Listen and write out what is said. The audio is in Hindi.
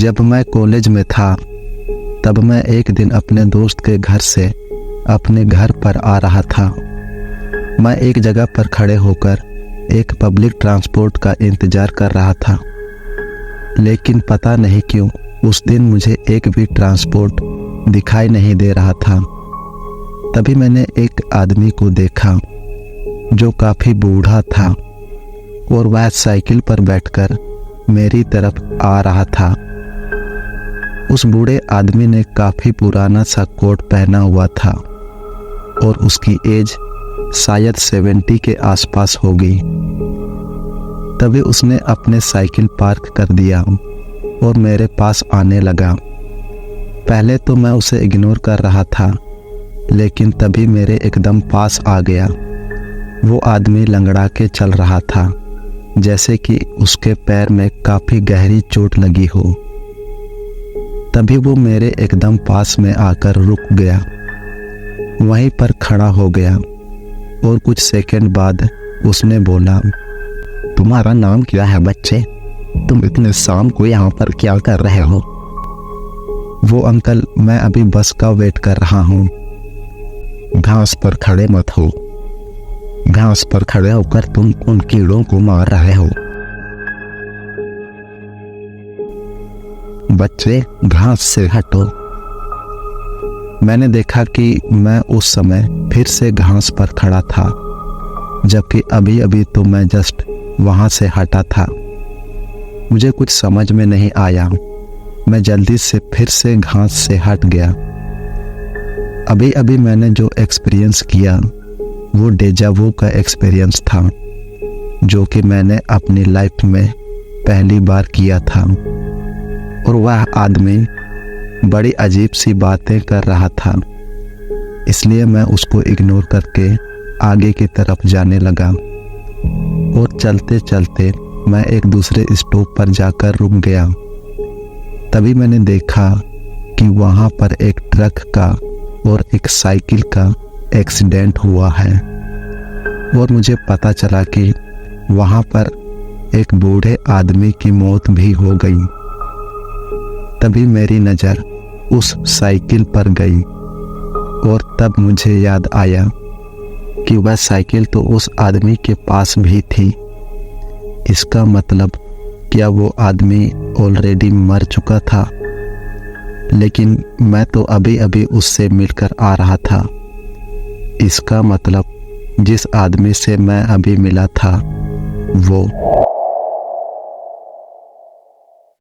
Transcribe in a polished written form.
जब मैं कॉलेज में था तब मैं एक दिन अपने दोस्त के घर से अपने घर पर आ रहा था। मैं एक जगह पर खड़े होकर एक पब्लिक ट्रांसपोर्ट का इंतज़ार कर रहा था, लेकिन पता नहीं क्यों उस दिन मुझे एक भी ट्रांसपोर्ट दिखाई नहीं दे रहा था। तभी मैंने एक आदमी को देखा जो काफ़ी बूढ़ा था और वह साइकिल पर बैठकर मेरी तरफ आ रहा था। उस बूढ़े आदमी ने काफ़ी पुराना सा कोट पहना हुआ था और उसकी एज शायद 70 के आसपास होगी। तभी उसने अपने साइकिल पार्क कर दिया और मेरे पास आने लगा। पहले तो मैं उसे इग्नोर कर रहा था, लेकिन तभी मेरे एकदम पास आ गया। वो आदमी लंगड़ा के चल रहा था, जैसे कि उसके पैर में काफ़ी गहरी चोट लगी हो। तभी वो मेरे एकदम पास में आकर रुक गया, वहीं पर खड़ा हो गया और कुछ सेकंड बाद उसने बोला, तुम्हारा नाम क्या है बच्चे? तुम इतने शाम को यहाँ पर क्या कर रहे हो? वो अंकल, मैं अभी बस का वेट कर रहा हूँ। घास पर खड़े मत हो। घास पर खड़े होकर तुम उन कीड़ों को मार रहे हो। बच्चे, घास से हटो। मैंने देखा कि मैं उस समय फिर से घास पर खड़ा था, जबकि अभी अभी तो मैं जस्ट वहाँ से हटा था। मुझे कुछ समझ में नहीं आया। मैं जल्दी से फिर से घास से हट गया। अभी अभी मैंने जो एक्सपीरियंस किया वो डेजा वू का एक्सपीरियंस था, जो कि मैंने अपनी लाइफ में पहली बार किया था। और वह आदमी बड़ी अजीब सी बातें कर रहा था, इसलिए मैं उसको इग्नोर करके आगे की तरफ जाने लगा। और चलते चलते मैं एक दूसरे स्टॉप पर जाकर रुक गया। तभी मैंने देखा कि वहाँ पर एक ट्रक का और एक साइकिल का एक्सीडेंट हुआ है, और मुझे पता चला कि वहाँ पर एक बूढ़े आदमी की मौत भी हो गई। तभी मेरी नज़र उस साइकिल पर गई और तब मुझे याद आया कि वह साइकिल तो उस आदमी के पास भी थी। इसका मतलब क्या वो आदमी ऑलरेडी मर चुका था? लेकिन मैं तो अभी अभी उससे मिलकर आ रहा था। इसका मतलब जिस आदमी से मैं अभी मिला था वो